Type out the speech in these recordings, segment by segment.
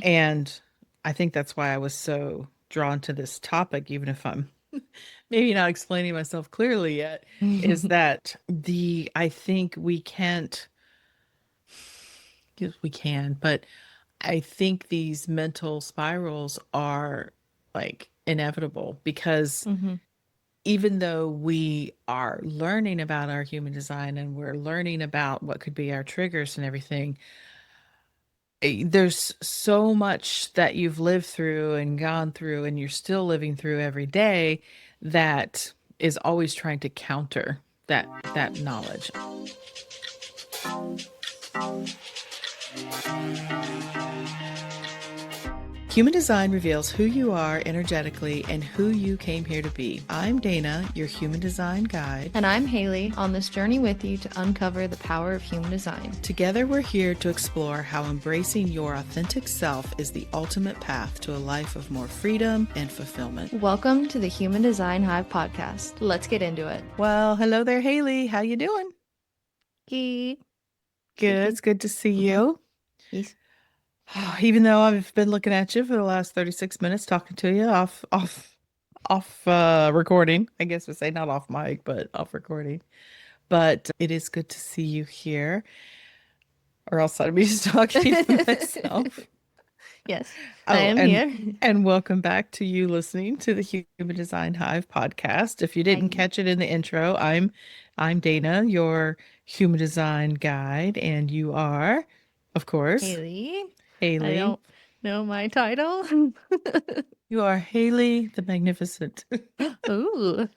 And I think that's why I was so drawn to this topic, even if I'm maybe not explaining myself clearly yet, is that I think we can't, yes, we can, but I think these mental spirals are like inevitable because Hmm. even though we are learning about our human design and we're learning about what could be our triggers and everything, there's so much that you've lived through and gone through and you're still living through every day that is always trying to counter that knowledge. Human design reveals who you are energetically and who you came here to be. I'm Dana, your human design guide. And I'm Haley, on this journey with you to uncover the power of human design. Together, we're here to explore how embracing your authentic self is the ultimate path to a life of more freedom and fulfillment. Welcome to the Human Design Hive podcast. Let's get into it. Well, hello there, Haley. How you doing? Good. Good. It's good to see Mm-hmm. you. Yes. Even though I've been looking at you for the last 36 minutes talking to you off recording. I guess we say not off mic, but off recording. But it is good to see you here, or else I'd be just talking to myself. Yes, I Oh, am here. and welcome back to you listening to the Human Design Hive podcast. If you didn't Hi, catch it in the intro, I'm Dana, your human design guide, and you are, of course, Haley. I Haley. don't know my title. You are Haley the Magnificent. Ooh,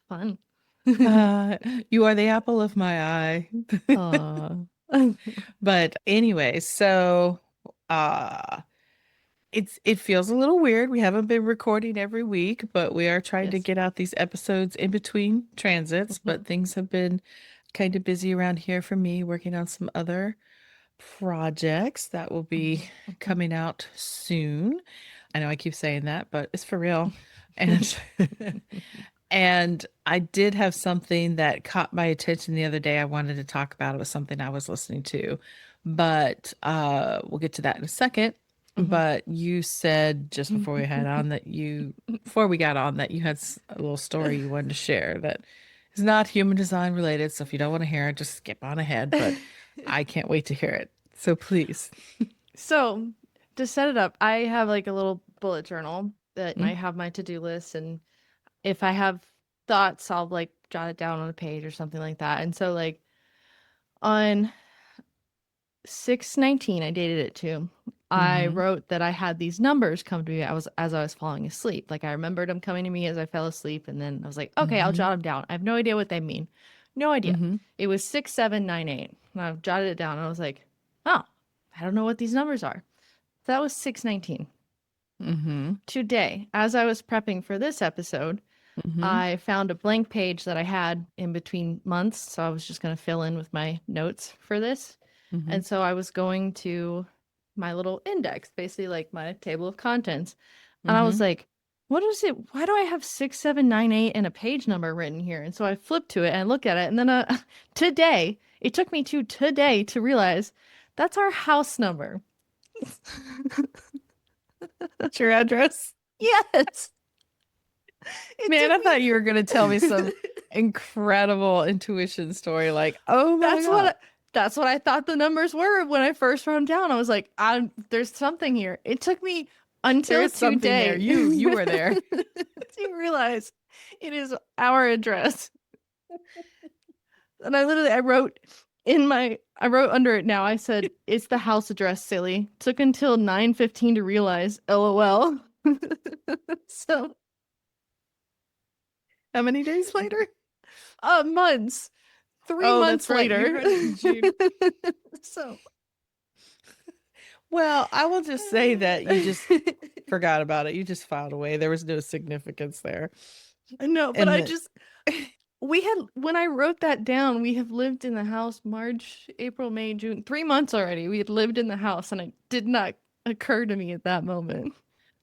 fun. Uh, you are the apple of my eye. Aw. But anyway, so uh it feels a little weird. We haven't been recording every week, but we are trying to Yes. get out these episodes in between transits, but Mhm. things have been kind of busy around here for me working on some other projects that will be coming out soon. I know I keep saying that, but it's for real. And and I did have something that caught my attention the other day. I wanted to talk about. It was something I was listening to, but we'll get to that in a second. Mhm. But you said just before we had on that before we got on, that you had a little story you wanted to share that is not human design related. So if you don't want to hear it, just skip on ahead. But I can't wait to hear it. So please. So, to set it up, I have like a little bullet journal that I Mm, have my to-do list, and if I have thoughts, I'll like jot it down on a page or something like that. And so like on 6/19, I dated it too. I mm-hmm. wrote that I had these numbers come to me. I was falling asleep. Like I remembered them coming to me as I fell asleep, and then I was like, okay, I'll Mm-hmm. jot them down. I have no idea what they mean. No idea. Mm-hmm. It was 6798. And I jotted it down and I was like, oh, I don't know what these numbers are. That was 6/19. Mm-hmm. Today, as I was prepping for this episode, Mm-hmm. I found a blank page that I had in between months. So I was just going to fill in with my notes for this. Mm-hmm. And so I was going to my little index, basically like my table of contents. And I was Mm-hmm. like, what is it? Why do I have 6798 and a page number written here? And so I flipped to it and I looked at it. And then today, it took me to today to realize that's our house number. That's your address? Yes. It Man, took I thought you were going to tell me some me. incredible intuition story like, oh my That's what God, that's what I thought the numbers were when I first wrote them down. I was like, there's something here. It took me there until is something there. today You were there. to realize it is our address. And I wrote I wrote under it now. I said, it's the house address, silly. Took until 9:15 to realize, LOL. So, How many days later? months. Three Oh, that's months right. You later. wrote it in June. So, Well, I will just say that you just forgot about it. You just filed away. There was no significance there. no, but And I the just we had when I wrote that down, we have lived in the house March, April, May, June, 3 months already. We had lived in the house, and it did not occur to me at that moment.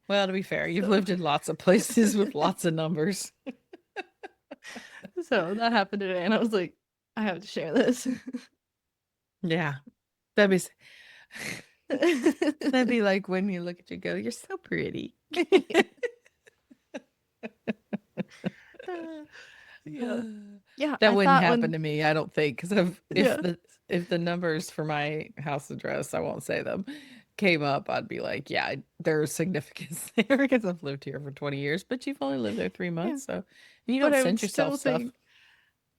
well, to be fair, you've So, lived in lots of places with lots of numbers. so that happened today, and I was like, I have to share this. Yeah. That'd be That'd be like when you look at you go, you're so pretty. Uh, yeah, That I wouldn't thought happen when to me, I don't think, because yeah. if the numbers for my house address, I won't say them, came up, I'd be like, yeah, there's significance there because I've lived here for 20 years, but you've only lived there three Yeah. months, so you But don't I would send yourself still stuff. think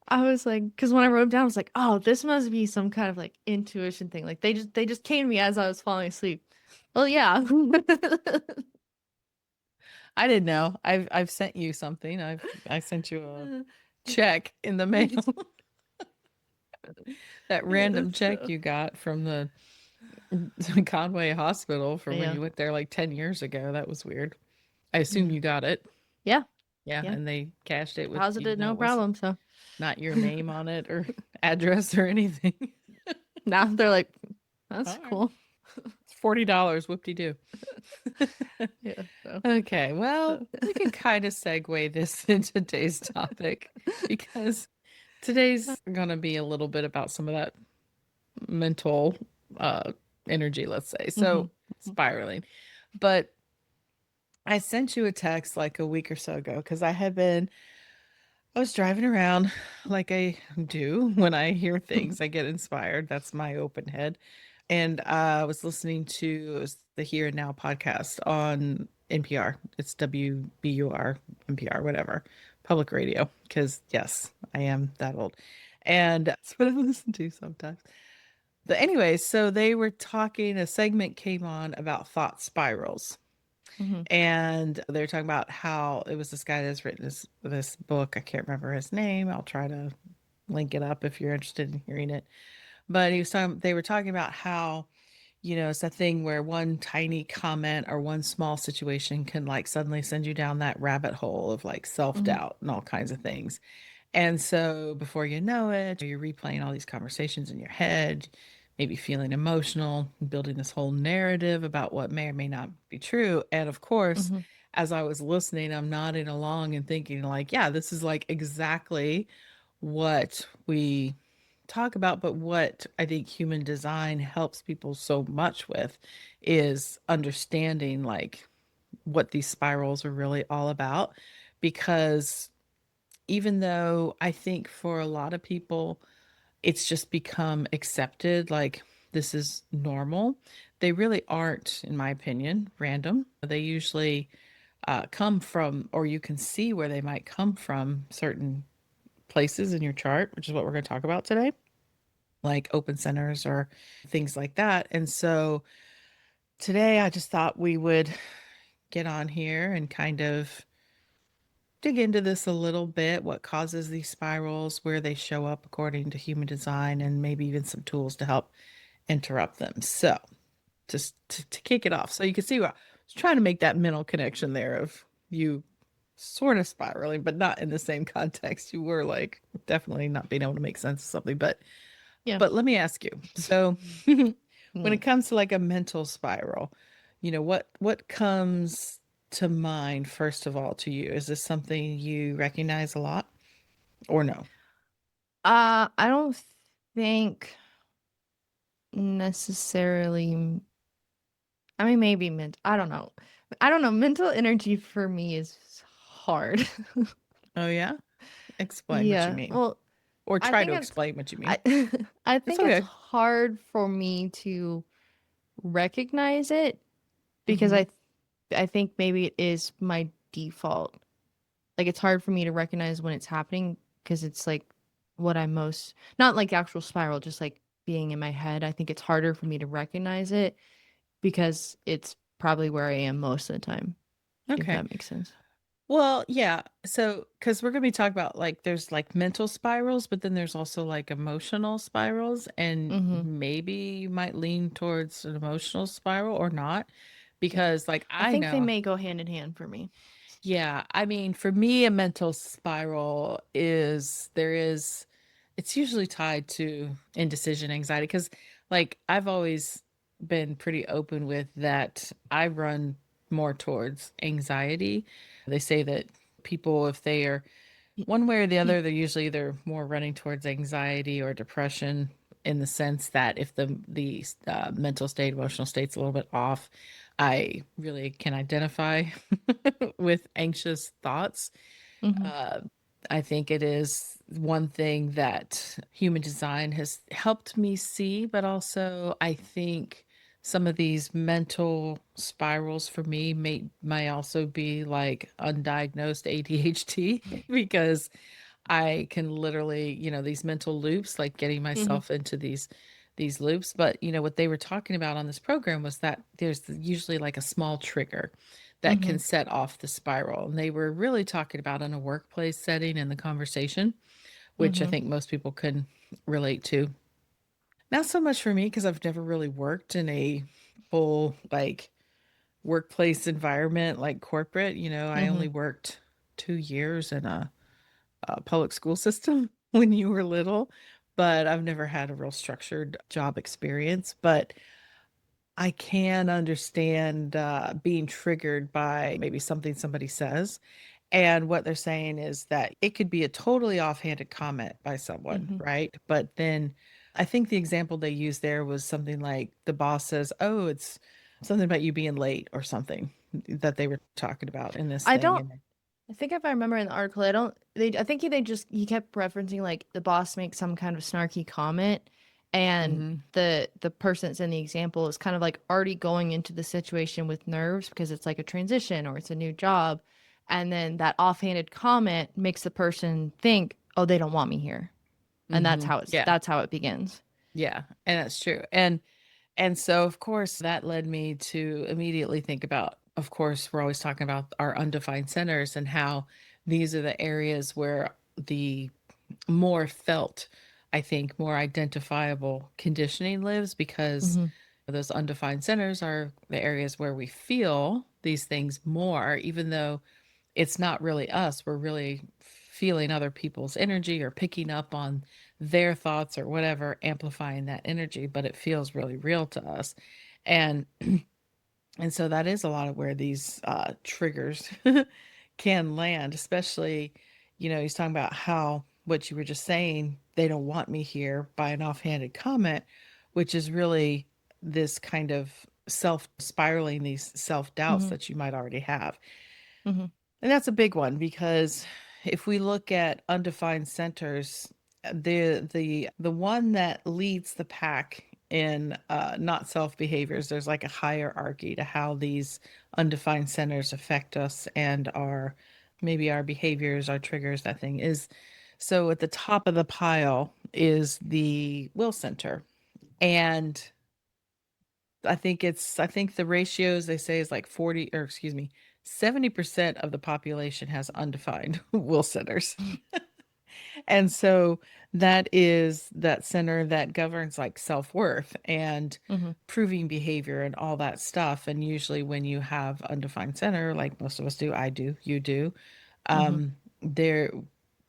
I was like, because when I wrote it down, I was like, oh, this must be some kind of like intuition thing. Like they just came to me as I was falling asleep. Well, yeah. I didn't know. I've sent you something. I sent you a check in the mail. That Yeah, random check so you got from the Conway Hospital for when yeah. you went there like 10 years ago. That was weird. I assume Yeah. you got it. Yeah. Yeah, Yeah. and they cashed it with, even Deposited, though no it was problem. So not your name on it or address or anything. now they're like, that's All right. cool. It's $40. Whoop-de-doo. Yeah. So, Okay, well, so. we can kind of segue this into today's topic because today's going to be a little bit about some of that mental uh energy, let's say. hmm So, spiraling. But I sent you a text like a week or so ago because I was driving around like I do when I hear things. I get inspired. That's my open head. And I was listening to, it was the Here and Now podcast on NPR. It's WBUR, NPR, whatever, public radio. Because, yes, I am that old. And that's what I listen to sometimes. But anyway, so they were talking, a segment came on about thought spirals. hmm And they were talking about how it was this guy that's written this book. I can't remember his name. I'll try to link it up if you're interested in hearing it. But they were talking about how, it's that thing where one tiny comment or one small situation can like suddenly send you down that rabbit hole of like hmm self-doubt and all kinds of things. And so before you know it, you're replaying all these conversations in your head, maybe feeling emotional, building this whole narrative about what may or may not be true. And of course, hmm as I was listening, I'm nodding along and thinking, like, yeah, this is like exactly what we talk about. But what I think human design helps people so much with is understanding, like, what these spirals are really all about. Because even though I think for a lot of people, it's just become accepted, like this is normal, they really aren't, in my opinion, random. They usually come from, or you can see where they might come from certain places in your chart, which is what we're going to talk about today, like open centers or things like that. And so today I just thought we would get on here and kind of dig into this a little bit, what causes these spirals, where they show up according to human design, and maybe even some tools to help interrupt them. So, just to kick it off, so you can see what I was trying to make that mental connection there of you sort of spiraling, but not in the same context. You were like definitely not being able to make sense of something. Yeah. But let me ask you. So, when it Mm. comes to like a mental spiral, what comes to mind first of all to you? Is this something you recognize a lot or no? I don't think necessarily. I mean, maybe I don't know. I don't know. Mental energy for me is hard. Oh yeah? Explain what you Yeah. mean. Well, Or I try think to it's explain what you mean. I I It's think it's okay. hard for me to recognize it because Mm-hmm. I think maybe it is my default. Like it's hard for me to recognize when it's happening because it's like what I most not like actual spiral, just like being in my head. I think it's harder for me to recognize it because it's probably where I am most of the time, if Okay. that makes sense. Well, yeah. So, because we're going to be talking about like there's like mental spirals, but then there's also like emotional spirals, and Mm-hmm. maybe you might lean towards an emotional spiral or not, Yeah. because like I I think they know, may go hand in hand for me. yeah, I mean, for me, a mental spiral it's usually tied to indecision anxiety because, like, I've always been pretty open with that I run more towards anxiety. They say that people, if they are one way or the other, they're usually either more running towards anxiety or depression, in the sense that if the mental state, emotional state's a little bit off, I really can identify with anxious thoughts. Mhm. uh, I think it is one thing that human design has helped me see, but also I think some of these mental spirals for me may also be like undiagnosed ADHD because I can literally, these mental loops, like getting Mhm. myself into these loops. But what they were talking about on this program was that there's usually like a small trigger that can Mhm. set off the spiral. And they were really talking about in a workplace setting in the conversation, which I Mhm. think most people can relate to. Not so much for me because I've never really worked in a full like workplace environment like corporate. I only Mhm. worked 2 years in a public school system when you were little, but I've never had a real structured job experience. But I can understand being triggered by maybe something somebody says. And what they're saying is that it could be a totally offhanded comment by someone, Mhm. right? But then I think the example they used there was something like the boss says, "Oh, it's something about you being late," or something that they were talking about in this I thing. don't And I think if I remember in the article, I don't I think he kept referencing like the boss makes some kind of snarky comment and Mhm. the person that's in the example is kind of like already going into the situation with nerves because it's like a transition or it's a new job. And then that offhanded comment makes the person think, oh, they don't want me here. And Mhm. Yeah. that's how it begins. Yeah, and that's true. And so of course that led me to immediately think about, of course, we're always talking about our undefined centers and how these are the areas where the more felt, I think, more identifiable conditioning lives because Hmm. those undefined centers are the areas where we feel these things more, even though it's not really us. We're really feeling other people's energy or picking up on their thoughts or whatever, amplifying that energy, but it feels really real to us. And and so that is a lot of where these triggers can land, especially, he's talking about how what you were just saying, they don't want me here by an offhanded comment, which is really this kind of self spiraling, these self doubts Hmm. that you might already have. Hmm. And that's a big one because if we look at undefined centers, the one that leads the pack in not self behaviors, there's like a hierarchy to how these undefined centers affect us and our maybe our behaviors, our triggers, that thing is. So at the top of the pile is the will center. And I think the ratios they say is like 40 or excuse me, 70% of the population has undefined will centers. And so that is that center that governs like self-worth and Hmm. proving behavior and all that stuff. And usually when you have undefined center, like most of us do, I do, you do, Hmm. there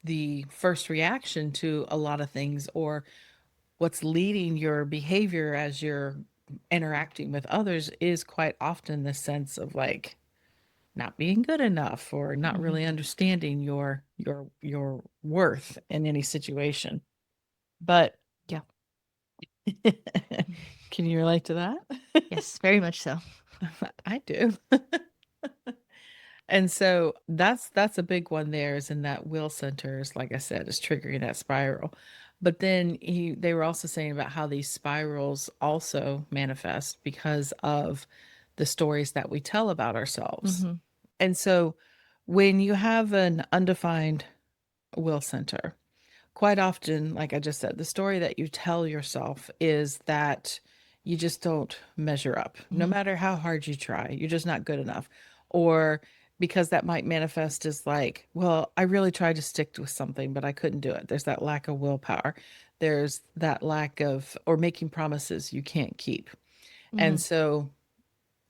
the first reaction to a lot of things or what's leading your behavior as you're interacting with others is quite often the sense of like not being good enough or not Hmm. really understanding your worth in any situation. But Yeah. can you relate to that? Yes, very much so. I do. And so that's a big one there is in that will centers, like I said, is triggering that spiral. But then they were also saying about how these spirals also manifest because of the stories that we tell about ourselves. Hmm. And so when you have an undefined will center, quite often, like I just said, the story that you tell yourself is that you just don't measure up. No Hmm. matter how hard you try, you're just not good enough. Or because that might manifest as like, well, I really tried to stick with something, but I couldn't do it. There's that lack of willpower. There's that lack of, or making promises you can't keep. And Hmm. so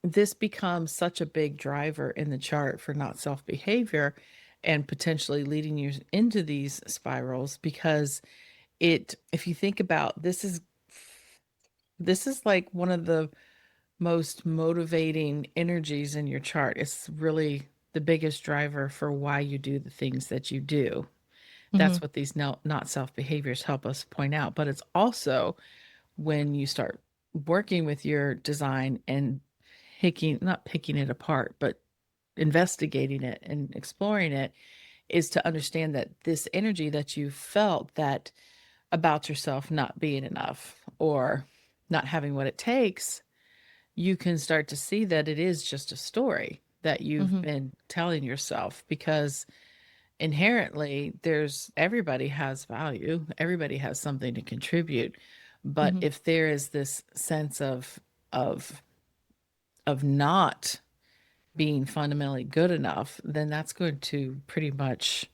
this becomes such a big driver in the chart for not self behavior and potentially leading you into these spirals because if you think about this is like one of the most motivating energies in your chart. It's really the biggest driver for why you do the things that you do. Mm-hmm. That's what these not self behaviors help us point out. But it's also when you start working with your design and not picking it apart, but investigating it and exploring it, is to understand that this energy that you felt that about yourself not being enough or not having what it takes, you can start to see that it is just a story that you've Mm-hmm. been telling yourself, because inherently there's everybody has value, everybody has something to contribute. But Mm-hmm. if there is this sense of not being fundamentally good enough, then that's going to pretty much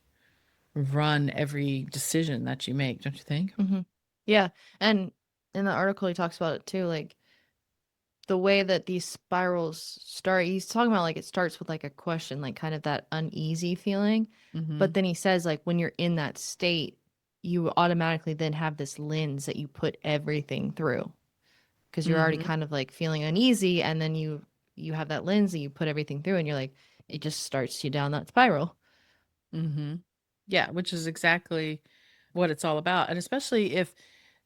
run every decision that you make, don't you think? Mm-hmm. Yeah. And in the article, he talks about it too. Like the way that these spirals start, he's talking about like it starts with like a question, like kind of that uneasy feeling. Mm-hmm. But then he says, like, when you're in that state, you automatically then have this lens that you put everything through because you're already Mm-hmm. kind of like feeling uneasy. And then you have that lens that you put everything through, and you're like, it just starts you down that spiral. Mm-hmm. Yeah, which is exactly what it's all about. And especially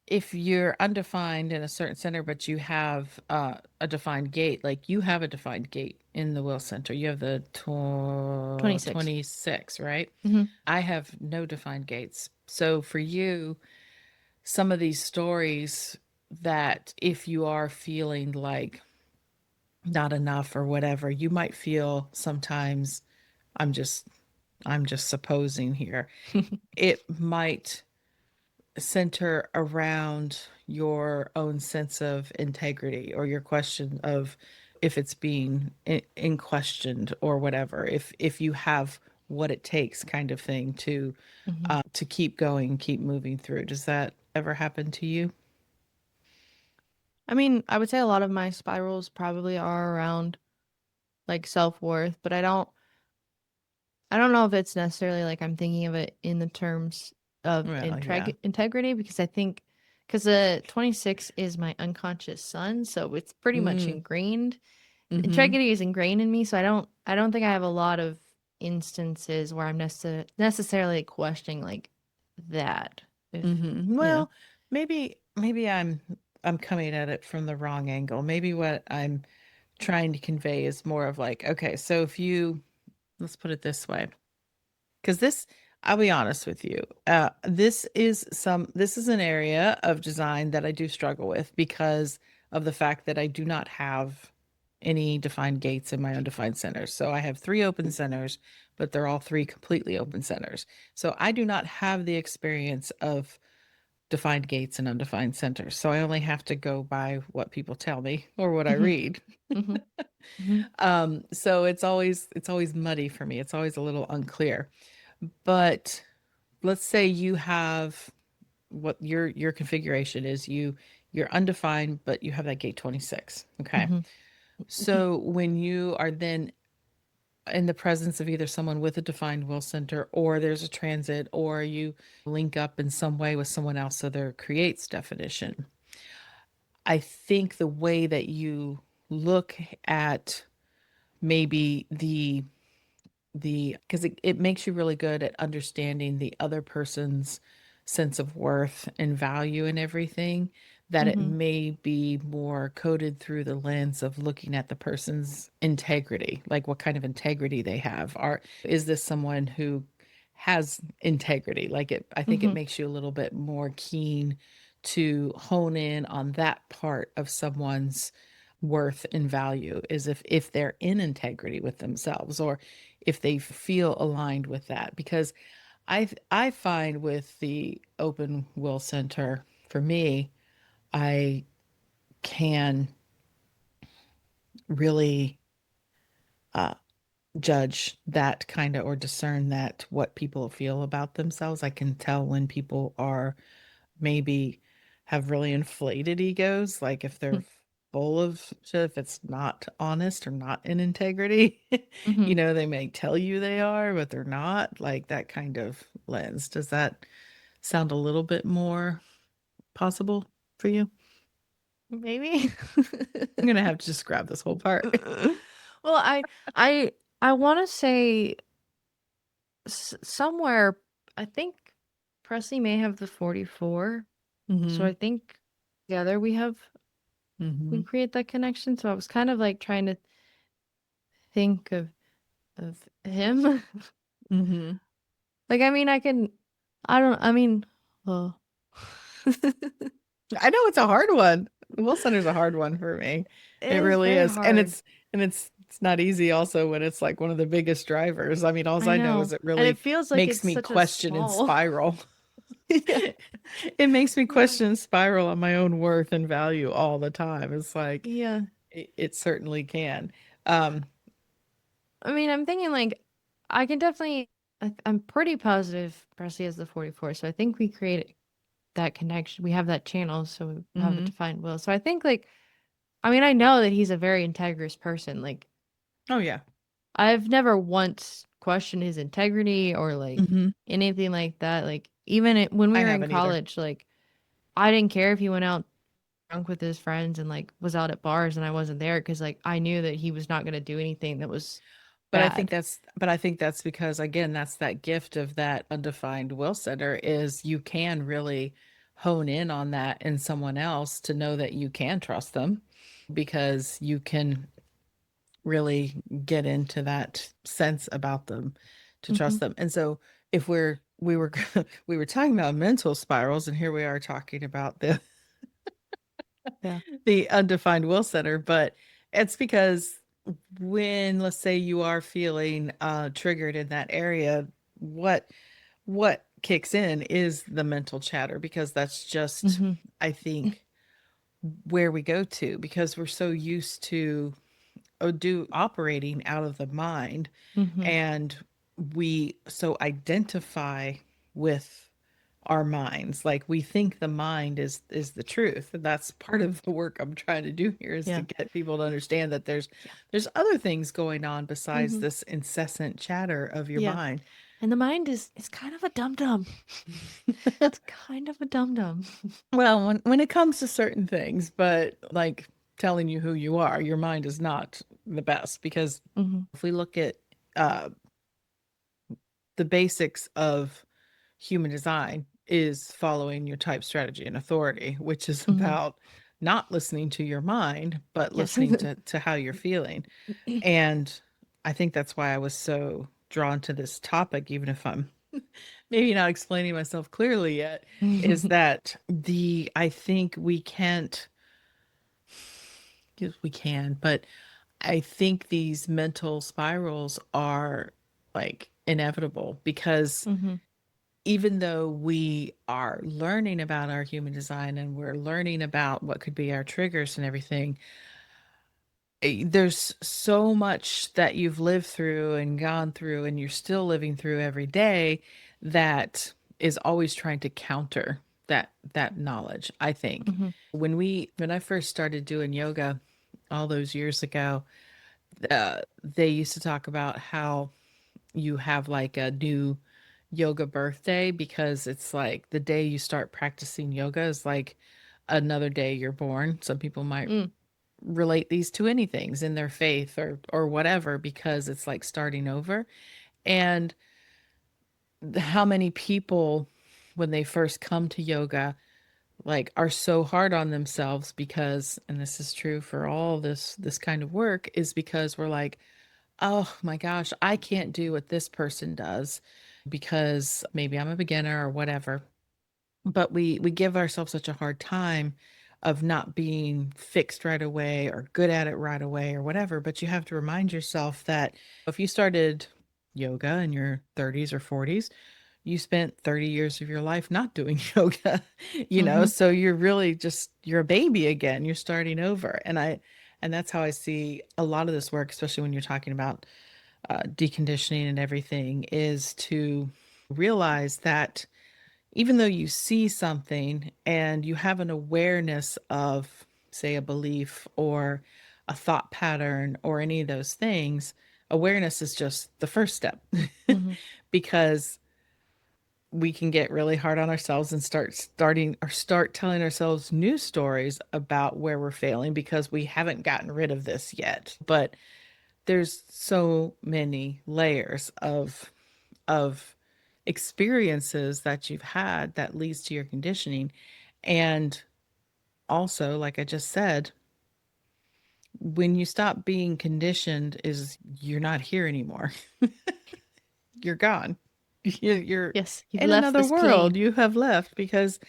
if you're undefined in a certain center, but you have a defined gate, like you have a defined gate in the will center. You have the 26. 26, right? Mm-hmm. I have no defined gates. So for you, some of these stories, that if you are feeling like not enough or whatever, you might feel sometimes, I'm just I'm just supposing here, it might center around your own sense of integrity or your question of if it's being in questioned or whatever, if you have what it takes kind of thing to keep going, keep moving through. Does that ever happen to you? I mean, I would say a lot of my spirals probably are around like self-worth, but I don't know if it's necessarily like I'm thinking of it in the terms of Well, yeah. integrity because I think because the 26 is my unconscious sun, so it's pretty much Mm, ingrained. mm-hmm. Integrity is ingrained in me, so I don't think I have a lot of instances where I'm necessarily questioning like that. If Mm-hmm. yeah. Well, maybe I'm coming at it from the wrong angle. Maybe what I'm trying to convey is more of like, okay, so if you, let's put it this way, because this, I'll be honest with you, this is an area of design that I do struggle with because of the fact that I do not have any defined gates in my undefined centers. So I have three open centers, but they're all three completely open centers. So I do not have the experience of defined gates and undefined centers. So I only have to go by what people tell me or what I Mhm. read. Mhm. Mhm. So it's always muddy for me. It's always a little unclear. But let's say you have what your configuration is. You're undefined, but you have that gate 26. Okay. Mhm. So when you are then in the presence of either someone with a defined will center, or there's a transit, or you link up in some way with someone else, so there creates definition. I think the way that you look at maybe the because it makes you really good at understanding the other person's sense of worth and value and everything, that it Mhm. may be more coded through the lens of looking at the person's integrity, like what kind of integrity they have. Are is this someone who has integrity? Like it, I think it Mhm. makes you a little bit more keen to hone in on that part of someone's worth and value, is if they're in integrity with themselves, or if they feel aligned with that. Because I find with the open will center, for me, I can really uh, judge that kind of, or discern that what people feel about themselves. I can tell when people are maybe have really inflated egos, like if they're full of shit, if it's not honest or not in integrity. Mhm. They may tell you they are, but they're not, like that kind of lens. Does that sound a little bit more possible for you? Maybe. I'm gonna have to just grab this whole part. Well, I want to say somewhere. I think. Presley may have the 44. So Mm-hmm. I think together we Mm-hmm. create that connection. So I was kind of like trying to think of him. Mm-hmm. Like I mean I don't I mean well I know it's a hard one. Will Center's a hard one for me. it It is really very is. And hard. it's not easy also when it's like one of the biggest drivers. I mean, all I I know is know. it And it really feels like makes it's me such a question and small. spiral. Yeah. It makes me Yeah. question and spiral on my own worth and value all the time. It's like Yeah. it certainly can. Um, I mean, I'm thinking like I can definitely I'm pretty positive Presley has the 44. So I think we create that connection. We have that channel, so we have the mhm. defined will. So I think like I mean, I know that he's a very integrous person. Like Oh yeah. I've never once questioned his integrity or like Hmm. anything like that. Like even when we I were in haven't either. college, like I didn't care if he went out drunk with his friends and like was out at bars and I wasn't there because like I knew that he was not going to do anything that was bad. But I think that's because again, that's that gift of that undefined will center is you can really hone in on that in someone else to know that you can trust them because you can really get into that sense about them to Hmm. trust them. And so if we were we were talking about mental spirals and here we are talking about Yeah. the undefined will center, but it's because when let's say you are feeling triggered in that area, what what kicks in is the mental chatter because that's just Hmm. I think where we go to because we're so used to do operating out of the mind Hmm. and we so identify with our minds like we think the mind is the truth and that's part of the work I'm trying to do here is to Yeah. get people to understand that Yeah. there's other things going on besides Hmm. this incessant chatter of your Yeah. mind. And the mind is kind of a dum dum. It's kind of a dum dum. Well, when it comes to certain things but like telling you who you are, your mind is not the best because Hmm. if we look at uh the basics of human design is following your type strategy and authority, which is Hmm. about not listening to your mind, but Yes. listening to how you're feeling. And I think that's why I was so drawn to this topic, even if I'm maybe not explaining myself clearly yet, is that I think we can't, yes, we can, but I think these mental spirals are like inevitable because Hmm. even though we are learning about our human design and we're learning about what could be our triggers and everything, there's so much that you've lived through and gone through and you're still living through every day that is always trying to counter that knowledge, I think. Hmm. When I first started doing yoga all those years ago, they used to talk about how you have like a new yoga birthday because it's like the day you start practicing yoga is like another day you're born. Some people might Mm. relate these to anything in their faith or whatever because it's like starting over. And how many people when they first come to yoga like are so hard on themselves because and this is true for all this kind of work is because we're like, oh my gosh, I can't do what this person does because maybe I'm a beginner or whatever. But we give ourselves such a hard time of not being fixed right away or good at it right away or whatever. But you have to remind yourself that if you started yoga in your 30s or 40s, you spent 30 years of your life not doing yoga, Hmm. so you're really just you're a baby again. You're starting over. And that's how I see a lot of this work, especially when you're talking about deconditioning and everything, is to realize that even though you see something and you have an awareness of, say, a belief or a thought pattern or any of those things, awareness is just the first step Hmm. because we can get really hard on ourselves and start telling ourselves new stories about where we're failing because we haven't gotten rid of this yet. But there's so many layers of experiences that you've had that leads to your conditioning. And also, like I just said, when you stop being conditioned is you're not here anymore. You're gone. You're Yes, you've in left another this world. plane. You have left because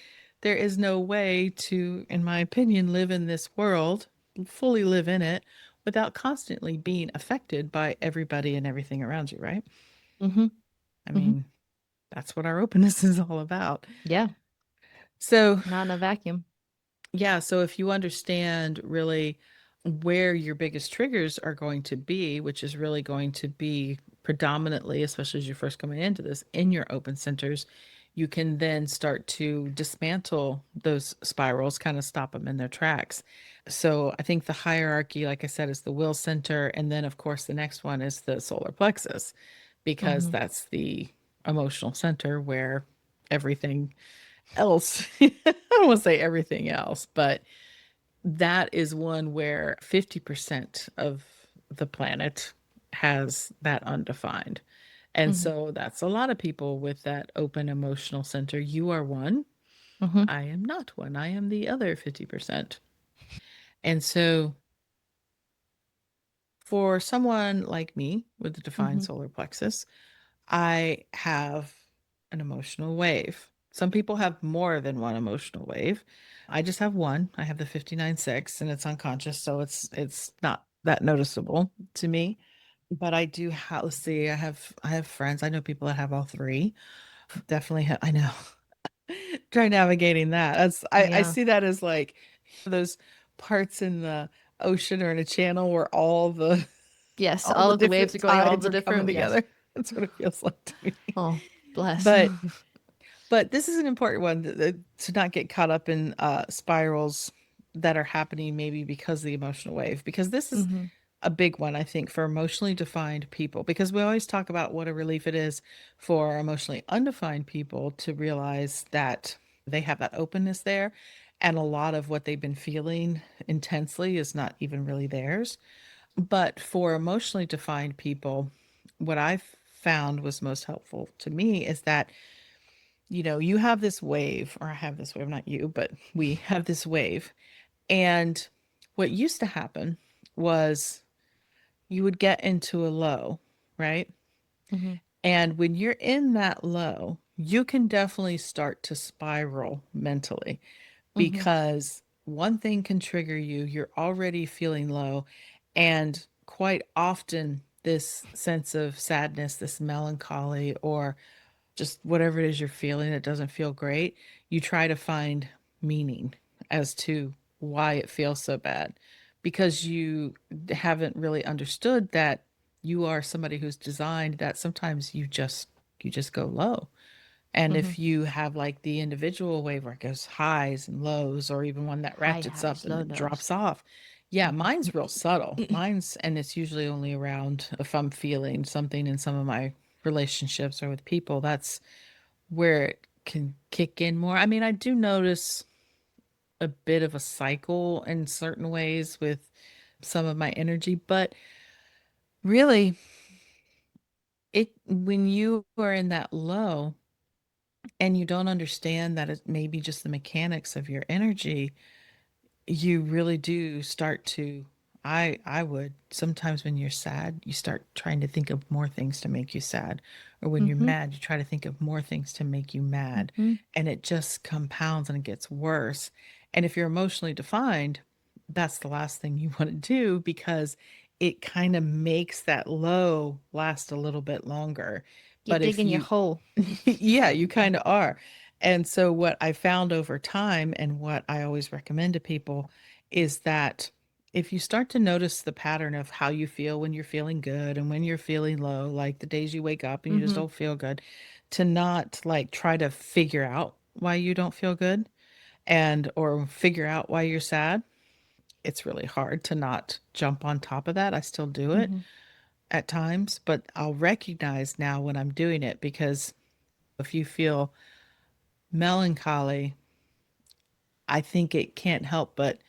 there is no way to, in my opinion, live in this world, fully live in it without constantly being affected by everybody and everything around you, right? Mm-hmm. I Mm-hmm. mean, that's what our openness is all about. Yeah, So, not in a vacuum. yeah, so if you understand really where your biggest triggers are going to be, which is really going to be predominantly, especially as you're first coming into this, in your open centers, you can then start to dismantle those spirals, kind of stop them in their tracks. So I think the hierarchy, like I said, is the will center. And then, of course, the next one is the solar plexus, because Mm-hmm. that's the emotional center where everything else. I don't want to say everything else, but that is one where 50% of the planet has that undefined. And Mm-hmm. so that's a lot of people with that open emotional center. You are one. Mm-hmm. I am not one. I am the other 50%. And so for someone like me with the defined Mm-hmm. solar plexus, I have an emotional wave. Some people have more than one emotional wave. I just have one. I have the 59.6 and it's unconscious, so it's not that noticeable to me. But I do have, let's see, I have friends. I know people that have all three. Definitely have, I know. Try navigating that. I Yeah. see that as like those parts in the ocean or in a channel where Yes, all all the of the waves are different going all tides the are coming different. Yes. together. That's what it feels like to me. Oh, bless. But this is an important one to not get caught up in spirals that are happening maybe because of the emotional wave, because this is Mm-hmm. a big one, I think, for emotionally defined people, because we always talk about what a relief it is for emotionally undefined people to realize that they have that openness there. And a lot of what they've been feeling intensely is not even really theirs. But for emotionally defined people, what I've found was most helpful to me is that you have this wave, or I have this wave, not you, but we have this wave. And what used to happen was you would get into a low, right? Mm-hmm. And when you're in that low, you can definitely start to spiral mentally Mm-hmm. because one thing can trigger you. You're already feeling low. And quite often, this sense of sadness, this melancholy, or just whatever it is you're feeling that doesn't feel great, you try to find meaning as to why it feels so bad because you haven't really understood that you are somebody who's designed that sometimes you just go low. And Mm-hmm. if you have like the individual wave where it goes highs and lows, or even one that High ratchets up highs, and low then lows. drops off, yeah, Mm-hmm. mine's real subtle. Mine's, and it's usually only around if I'm feeling something in some of my relationships or with people. That's where it can kick in more. I mean, I do notice a bit of a cycle in certain ways with some of my energy, but really, it when you are in that low and you don't understand that it may be just the mechanics of your energy, you really do start to I would sometimes when you're sad, you start trying to think of more things to make you sad. Or when you're Mm-hmm. mad, you try to think of more things to make you mad. Mm-hmm. And it just compounds and it gets worse. And if you're emotionally defined, that's the last thing you want to do because it kind of makes that low last a little bit longer. You're But if digging your you hole. yeah, you kind of are. And so, what I found over time, and what I always recommend to people, is that if you start to notice the pattern of how you feel when you're feeling good and when you're feeling low, like the days you wake up and you just Mm-hmm. don't feel good, to not like try to figure out why you don't feel good and or figure out why you're sad. It's really hard to not jump on top of that. I still do it Mm-hmm. at times, but I'll recognize now when I'm doing it because if you feel melancholy, I think it can't help but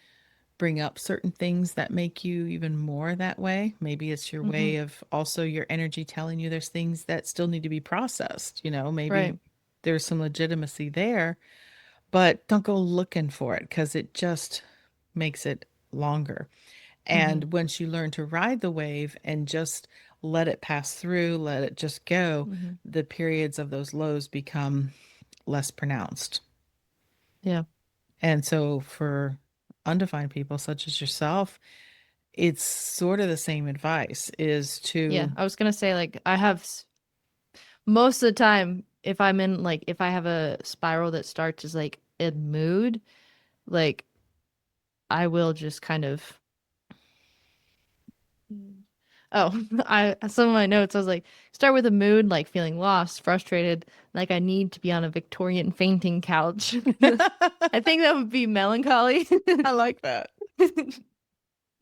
bring up certain things that make you even more that way. Maybe it's your Mm-hmm. way of also your energy telling you there's things that still need to be processed. Maybe Right. there's some legitimacy there, but don't go looking for it because it just makes it longer. Mm-hmm. And once you learn to ride the wave and just let it pass through, let it just go, Mm-hmm. the periods of those lows become less pronounced. Yeah. And so for undefined people such as yourself, it's sort of the same advice is Yeah. to I was gonna say like I have most of the time if I'm in like if I have a spiral that starts as like a mood, like I will just kind of oh, I some of my notes I was like start with a mood like feeling lost, frustrated, like I need to be on a Victorian fainting couch. I think that would be melancholy. I like that.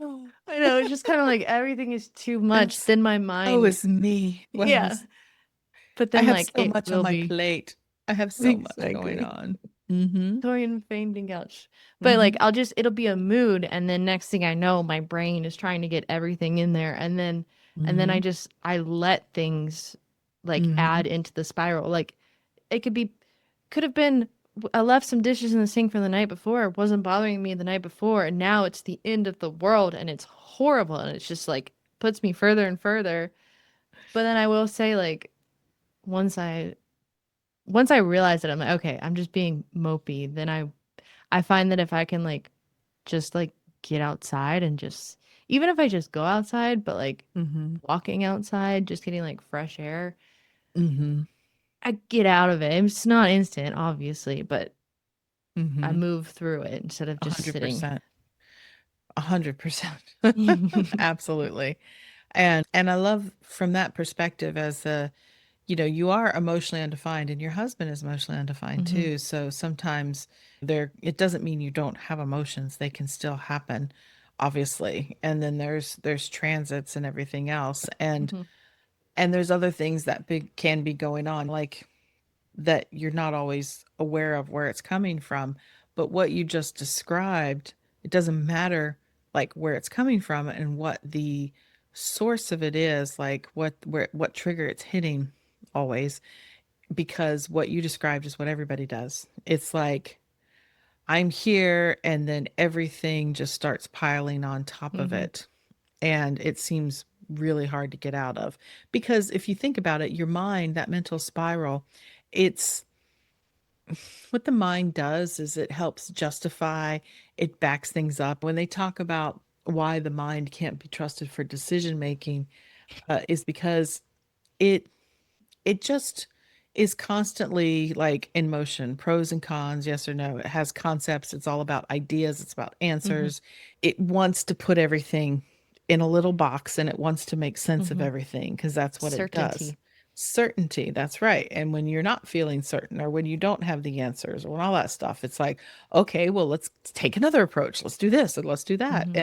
Oh, I know, it's just kind of like everything is too much. it's Then my oh, mind, it's me. yeah. But I then have like so it much on will my be plate. I have so much going exactly. on. Mm-hmm. Victorian fainting couch. But like Mm-hmm. it'll be a mood and then next thing I know my brain is trying to get everything in there and then Mm-hmm. I let things like Mm-hmm. add into the spiral. Like it could have been I left some dishes in the sink from the night before. It wasn't bothering me the night before and now it's the end of the world and it's horrible and it's just like puts me further and further. But then I will say like once I once I realize that I'm like okay, I'm just being mopey, then I find that if I can like just like get outside and just even if I just go outside, but like Mm-hmm. walking outside, just getting like fresh air, Mm-hmm. I get out of it. It's not instant, obviously, but I Mm-hmm. move through it instead of A just hundred sitting. percent. 100%. Absolutely. And I love from that perspective as you are emotionally undefined and your husband is emotionally undefined Hmm. too. So sometimes it doesn't mean you don't have emotions. They can still happen, obviously. And then there's transits and everything else. And Hmm. and there's other things that can be going on, like that you're not always aware of where it's coming from. But what you just described, it doesn't matter like where it's coming from and what the source of it is, like what trigger it's hitting always, because what you described is what everybody does. It's like I'm here and then everything just starts piling on top of Hmm. it. And it seems really hard to get out of. Because if you think about it, your mind, that mental spiral, it's what the mind does is it helps justify, it backs things up. When they talk about why the mind can't be trusted for decision making, is because it it just is constantly like in motion, pros and cons, yes or no. It has concepts, it's all about ideas, it's about Hmm. answers. It wants to put everything in a little box and it wants to make sense of Hmm. everything because that's what it does. Certainty. Certainty, that's right. And when you're not feeling certain or when you don't have the answers or all that stuff, it's like, okay, well, let's take another approach. Let's do this and let's do that. Hmm.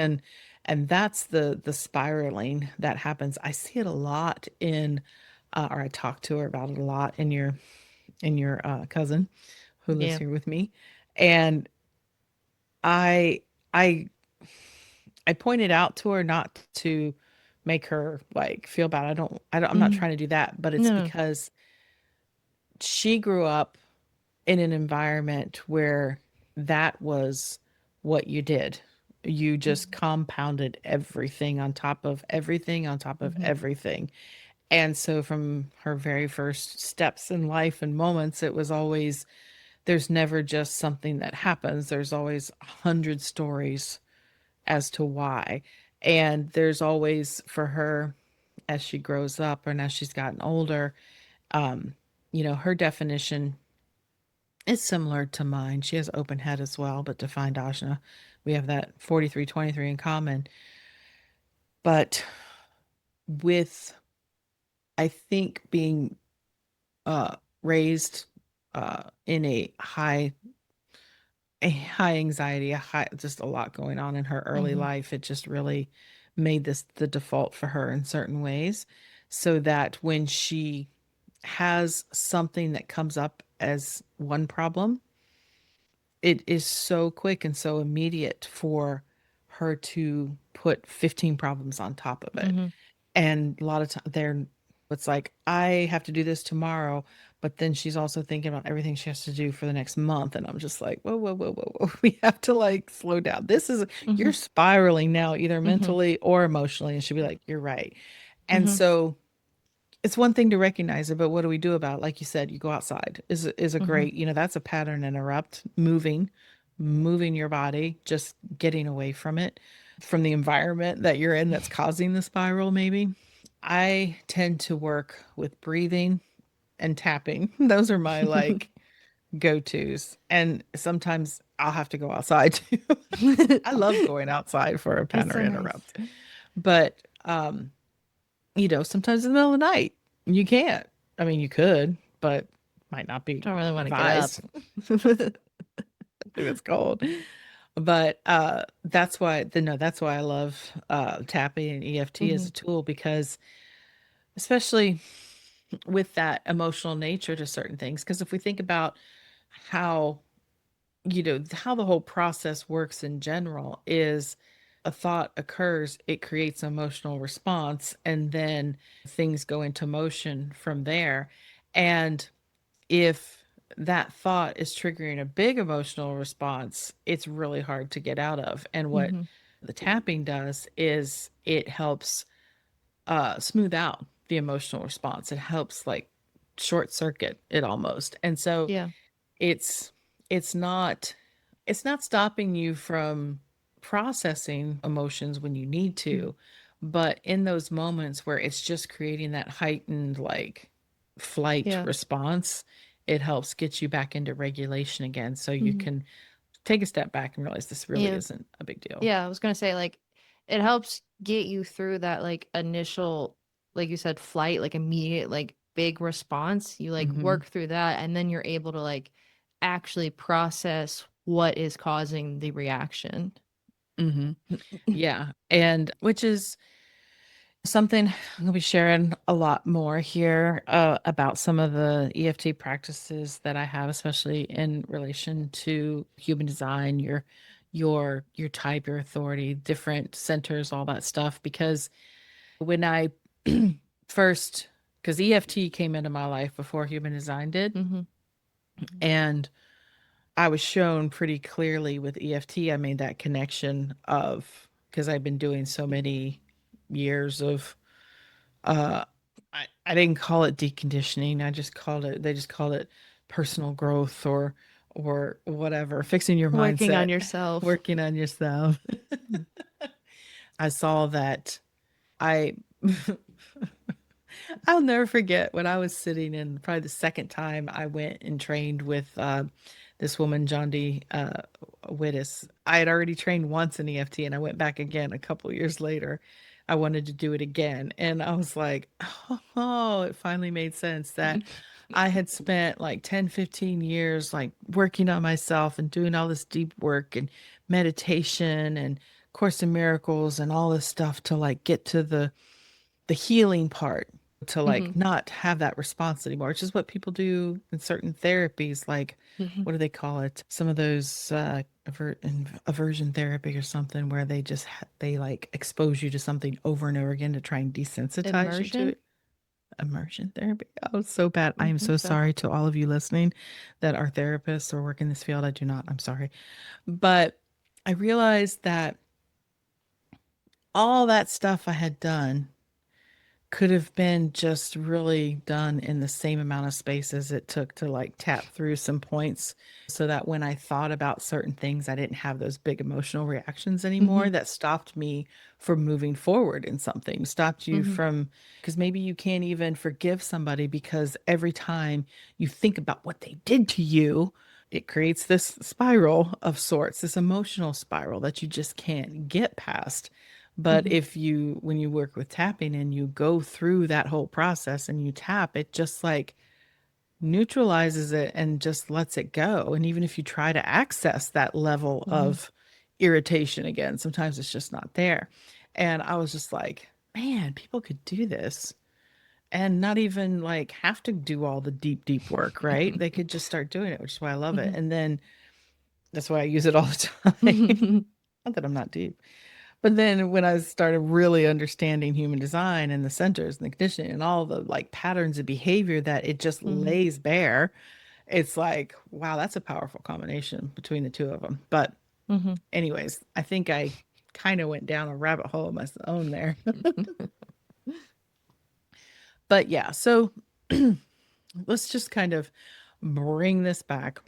And that's the spiraling that happens. I see it a lot in or I talk to her about it a lot in your cousin who lives Yeah. here with me, and I I I pointed out to her not to make her like feel bad. I'm not Hmm. trying to do that, but it's No, no. because she grew up in an environment where that was what you did. You just compounded everything on top of everything on top of Hmm. everything. And so from her very first steps in life and moments, it was always there's never just something that happens. There's always 100 stories as to why. And there's always for her as she grows up and as she's gotten older, um, her definition is similar to mine. She has open head as well, but defined ajna. We have that 4323 in common. But with, I think, being raised in a high anxiety, just a lot going on in her early Hmm. life. It just really made this the default for her in certain ways, so that when she has something that comes up as one problem, it is so quick and so immediate for her to put 15 problems on top of it. Mhm. And a lot of time they're it's like, I have to do this tomorrow, but then she's also thinking about everything she has to do for the next month. And I'm just like, whoa, whoa, whoa, whoa, whoa. We have to like slow down. This is, you're Mhm. spiraling now, either Mhm. mentally or emotionally. And she'll be like, you're right. And Mhm. so it's one thing to recognize it, but what do we do about it? Like you said, you go outside is a Mhm. great, that's a pattern interrupt, moving your body, just getting away from it, from the environment that you're in that's causing the spiral, maybe. I tend to work with breathing and tapping. Those are my like go-tos. And sometimes I'll have to go outside too. I love going outside for a It's so pattern nice. interrupt. But sometimes in the middle of the night, you can't. I mean, you could, but might not be Don't really want to get up. advised if it's cold. But that's why I love tapping and EFT as Mhm. a tool, because especially with that emotional nature to certain things, because if we think about how how the whole process works in general, is a thought occurs, it creates an emotional response, and then things go into motion from there. And if that thought is triggering a big emotional response, it's really hard to get out of. And what Mhm. the tapping does is it helps smooth out the emotional response. It helps like short circuit it almost. And so Yeah. it's it's not it's not stopping you from processing emotions when you need Mhm. to, but in those moments where it's just creating that heightened like flight Yeah. response, it helps get you back into regulation again, so you Mhm. can take a step back and realize this really Yeah. isn't a big deal. Yeah, I was gonna say like it helps get you through that like initial, like you said, flight, like immediate, like big response. You like Mhm. work through that and then you're able to like actually process what is causing the reaction. Mhm. Yeah, and which is something I'm going to be sharing a lot more here about some of the EFT practices that I have, especially in relation to human design, your type, your authority, different centers, all that stuff. Because when I first, because EFT came into my life before human design did, Mhm. Mhm. and I was shown pretty clearly with EFT. I made that connection of, because I've been doing so many years of uh I didn't call it deconditioning. They just called it personal growth or whatever, fixing your Working mindset, on yourself. working on yourself. Mm. I saw that I I'll never forget when I was sitting in, probably the second time I went and trained with this woman, John D. Wittes. I had already trained once in EFT and I went back again a couple years later. I wanted to do it again. And I was like, oh, it finally made sense that I had spent like 10, 15 years like working on myself and doing all this deep work and meditation and Course in Miracles and all this stuff to like get to the healing part, to like Mhm. not have that response anymore, which is what people do in certain therapies, like Mhm. what do they call it, some of those aversion therapy or something, where they just they like expose you to something over and over again to try and desensitize you to Immersion? it. Immersion therapy, oh so bad. I I am think so so. sorry to all of you listening that are therapists or work in this field. I do not, I'm sorry. But I realized that all that stuff I had done could have been just really done in the same amount of space as it took to like tap through some points, so that when I thought about certain things, I didn't have those big emotional reactions anymore Mhm. that stopped me from moving forward in something, stopped you Mhm. from, because maybe you can't even forgive somebody because every time you think about what they did to you, it creates this spiral of sorts, this emotional spiral that you just can't get past. But Mhm. if you, when you work with tapping and you go through that whole process and you tap, it just like neutralizes it and just lets it go. And even if you try to access that level Mhm. of irritation again, sometimes it's just not there. And I was just like, man, people could do this and not even like have to do all the deep, deep work, right? They could just start doing it, which is why I love it. Mhm. And then that's why I use it all the time. Mhm. Not that I'm not deep. But then when I started really understanding human design and the centers and the conditioning and all the like patterns of behavior that it just Mm-hmm. lays bare, it's like, wow, that's a powerful combination between the two of them. But Mm-hmm. anyways, I think I kind of went down a rabbit hole of my own there. But yeah, so let's just kind of bring this back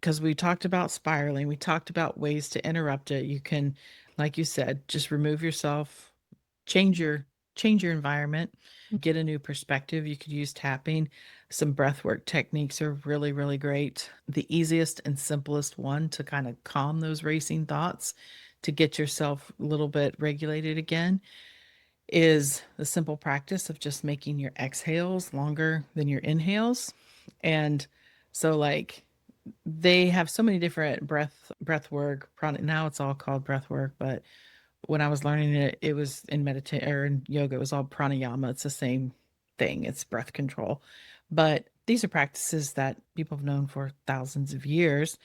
because we talked about spiraling. We talked about ways to interrupt it. You can, like you said, just remove yourself, change your environment, get a new perspective. You could use tapping. Some breath work techniques are really, really great. The easiest and simplest one to kind of calm those racing thoughts, to get yourself a little bit regulated again, is the simple practice of just making your exhales longer than your inhales. And so like they have so many different breath work. Now it's all called breath work, but when I was learning it, it was in meditation or in yoga, it was all pranayama. It's the same thing. It's breath control. But these are practices that people have known for thousands of years.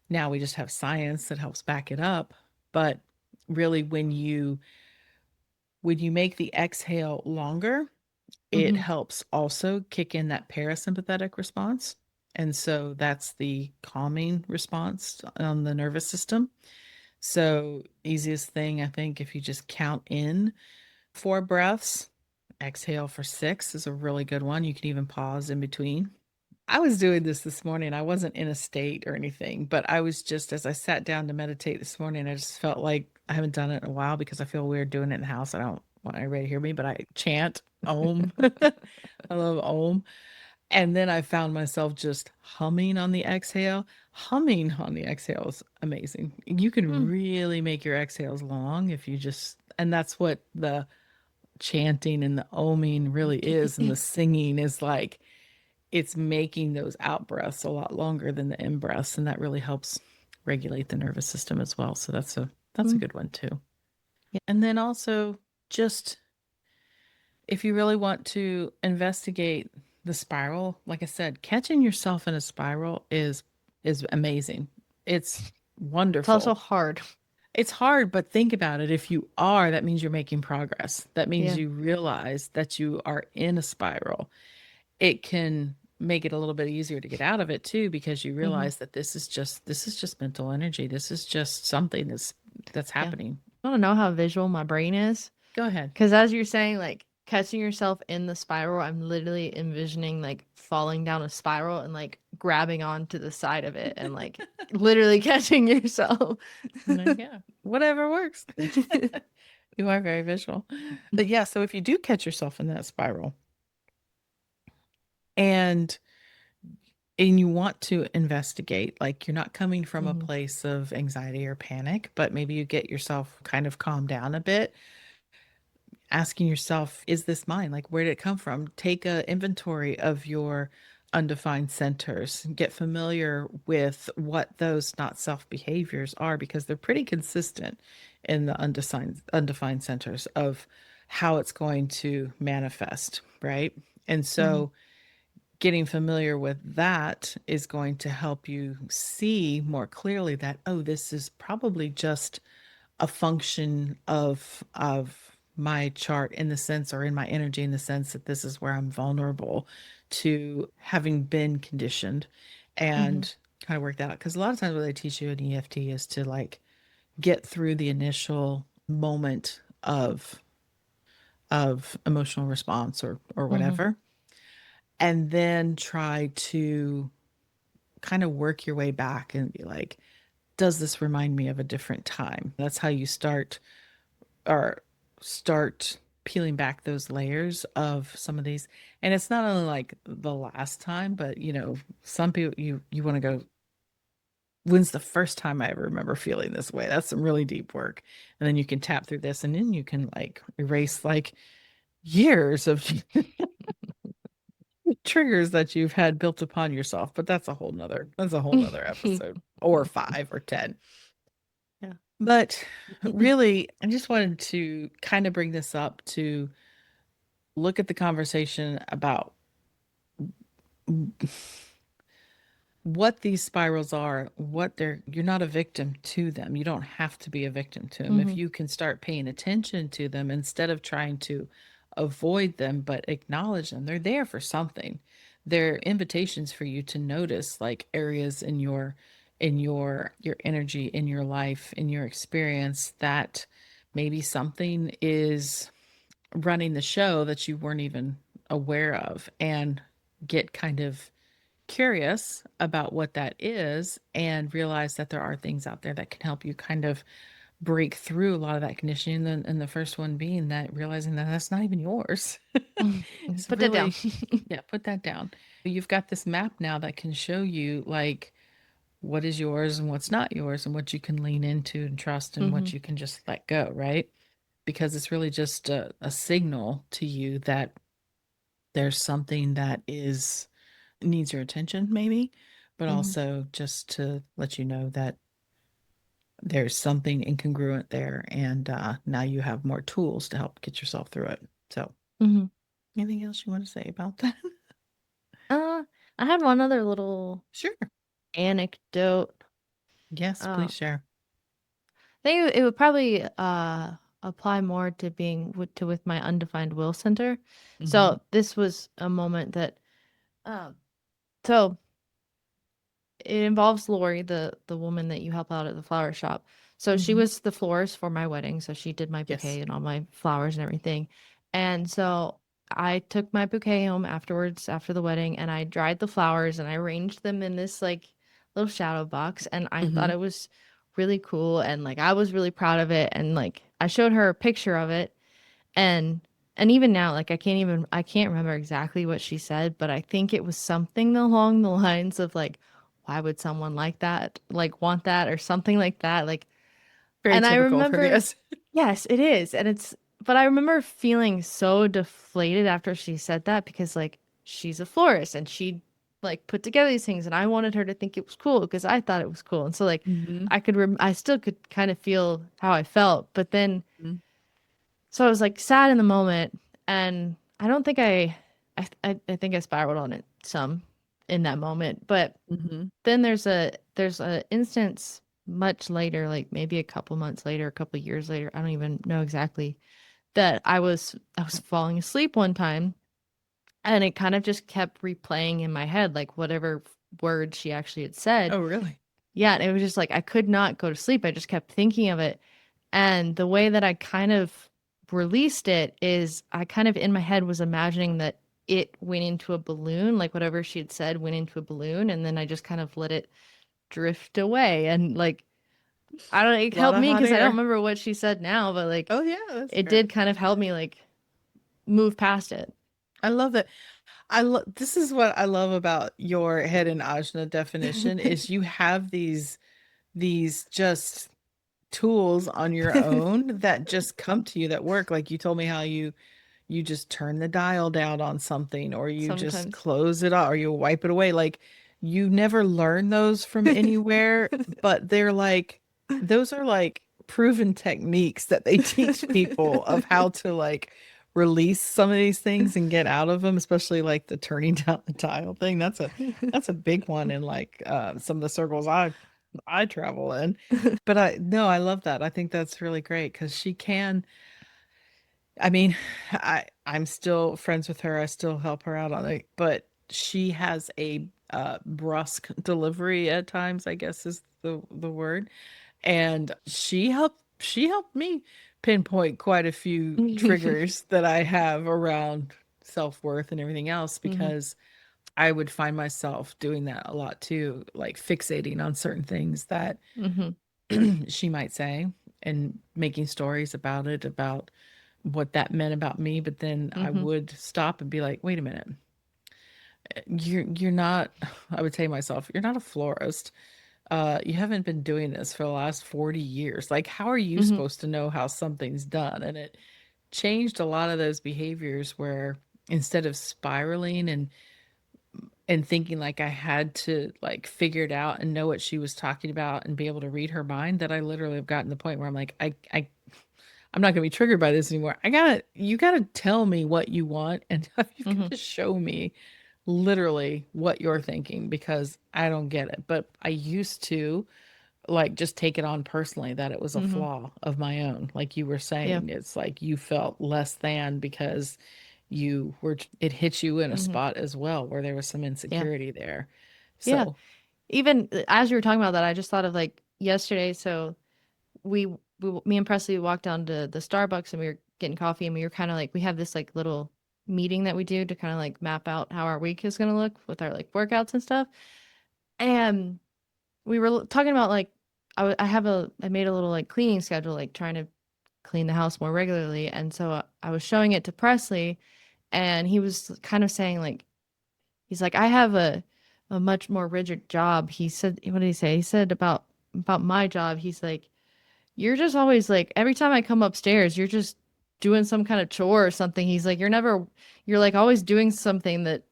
Now we just have science that helps back it up. But really when you make the exhale longer, it Mm-hmm. helps also kick in that parasympathetic response. And so that's the calming response on the nervous system. So, easiest thing, I think, if you just count in 4 breaths, exhale for 6 is a really good one. You can even pause in between. I was doing this morning. I wasn't in a state or anything, but I was just, as I sat down to meditate this morning, I just felt like I haven't done it in a while because I feel weird doing it in the house. I don't want everybody to hear me, but I chant Om. I love Om. And then I found myself just humming on the exhale. Humming on the exhale is amazing. You can Mm. really make your exhales long if you just, and that's what the chanting and the oming really is. And the singing is like, it's making those out breaths a lot longer than the in breaths. And that really helps regulate the nervous system as well. So that's a Mm. good one too. And then also just if you really want to investigate the spiral, like I said, catching yourself in a spiral is amazing. It's It's also wonderful. hard. It's hard, but think about it. If you are, that means you're making progress. That means Yeah. you realize that you are in a spiral. It can make it a little bit easier to get out of it too because you Mm-hmm. realize that this is just mental energy. This is just something that's Yeah. happening. I don't know how visual my brain is. Go ahead. Because as you're saying, like catching yourself in the spiral, I'm literally envisioning like falling down a spiral and like grabbing onto the side of it and like literally catching yourself. Yeah, whatever works. You are very visual. But yeah, so if you do catch yourself in that spiral and you want to investigate, like you're not coming from a Hmm. place of anxiety or panic, but maybe you get yourself kind of calmed down a bit, asking yourself, is this mine? Like, where did it come from? Take a inventory of your undefined centers, get familiar with what those not self behaviors are because they're pretty consistent in the undefined centers of how it's going to manifest, right? And Hmm. so getting familiar with that is going to help you see more clearly that, oh, this is probably just a function of my chart in the sense or in my energy in the sense that this is where I'm vulnerable to having been conditioned Hmm. and kind of work that out. Because a lot of times what they teach you in EFT is to like get through the initial moment of emotional response or Hmm. whatever, and then try to kind of work your way back and be like, does this remind me of a different time? That's how you or start peeling back those layers of some of these. And it's not only like the last time, but some people you want to go, when's the first time I ever remember feeling this way? That's some really deep work. And then you can tap through this and then you can like erase like years of triggers that you've had built upon yourself. But that's a whole nother episode or 5 or 10. Yeah. But really, I just wanted to kind of bring this up to look at the conversation about what these spirals are, what they're, you're not a victim to them. You don't have to be a victim to them. If Mm-hmm. you can start paying attention to them instead of trying to avoid them, but acknowledge them, they're there for something. They're invitations for you to notice like areas in your energy, in your life, in your experience that maybe something is running the show that you weren't even aware of, and get kind of curious about what that is and realize that there are things out there that can help you kind of break through a lot of that conditioning. And the first one being that realizing that that's not even yours. Mm-hmm. It's Put that down. really, yeah, put that down. You've got this map now that can show you like what is yours and what's not yours, and what you can lean into and trust, and Mm-hmm. what you can just let go, right? Because it's really just a signal to you that there's something that is needs your attention, maybe, but Mm-hmm. also just to let you know that there's something incongruent there, and now you have more tools to help get yourself through it. So, Mm-hmm. anything else you want to say about that? Uh, I had one other little Sure. anecdote. Yes, Uh, please share. I think it would probably apply more to being with my undefined will center. Mm-hmm. So this was a moment that um so it involves Lori, the woman that you help out at the flower shop. So she Mm-hmm. was the florist for my wedding, so she did my Yes. bouquet and all my flowers and everything. And so I took my bouquet home afterwards after the wedding and I dried the flowers and I arranged them in this like little shadow box and I thought Mm-hmm. it was really cool and like I was really proud of it and like I showed her a picture of it and even now like I can't remember exactly what she said, but I think it was something along the lines of like why would someone like that like want that or something like that like Very and I typical of her, remember yes. yes it is and it's but I remember feeling so deflated after she said that because like she's a florist and she like put together these things and I wanted her to think it was cool because I thought it was cool and so like Mm-hmm. I still could kind of feel how I felt but then Mm-hmm. so I was like sad in the moment, and I don't think I think I spiraled on it some in that moment. But Mm-hmm. then there's a instance much later, like maybe a couple months later, a couple years later, I don't even know exactly, that I was falling asleep one time, and it kind of just kept replaying in my head, like whatever word she actually had said. Oh, really? Yeah, and it was just like I could not go to sleep. I just kept thinking of it. And the way that I kind of released it is I kind of in my head was imagining that it went into a balloon, like whatever she had said went into a balloon, and then I just kind of let it drift away. And like I don't know, it A lot helped of me hot because I don't air. remember what she said now, but like Oh, yeah, that's it fair. did kind of help me like move past it. I love that. This is what I love about your head and ajna definition is you have these just tools on your own that just come to you that work. Like you told me how you just turn the dial down on something, or you just Sometimes. close it off, or you wipe it away. Like you never learn those from anywhere, but they're like those are like proven techniques that they teach people of how to like release some of these things and get out of them, especially like the turning down the dial thing. That's a big one in like some of the circles I travel in. But I no, I love that. I think that's really great because she can. I mean, I'm still friends with her. I still help her out on it, but she has a brusque delivery at times, I guess is the word. And she helped me pinpoint quite a few triggers that I have around self-worth and everything else, Hmm. because I would find myself doing that a lot too, like fixating on certain things that Hmm. she might say, and making stories about it, about what that meant about me. But then I Hmm. would stop and be like, wait a minute, you're not, I would say to myself, you're not a florist. You haven't been doing this for the last 40 years. Like, how are you Hmm. supposed to know how something's done? And it changed a lot of those behaviors where instead of spiraling and thinking like I had to like figure it out and know what she was talking about and be able to read her mind, that I literally have gotten to the point where I'm like, I'm not gonna be triggered by this anymore. You gotta tell me what you want, and you've got Hmm. to show me literally what you're thinking because I don't get it. But I used to like just take it on personally that it was a Mm-hmm. flaw of my own. Like you were Yeah. saying, it's like you felt less than because it hit you in a Mm-hmm. spot as well where there was some Yeah. insecurity there. Yeah. So, Even as you were talking about that, I just thought of like yesterday. So me and Presley walked down to the Starbucks and we were getting coffee and we were kind of like, we have this like little meeting that we do to kind of like map out how our week is going to look with our like workouts and stuff. And we were talking about like, I made a little like cleaning schedule, like trying to clean the house more regularly. And so I was showing it to Presley and he was kind of saying like, he's like, I have a much more rigid job. He said, what did he say? He said about my job. He's like, you're just always like, every time I come upstairs, you're just doing some kind of chore or something. He's like, you're like always doing something that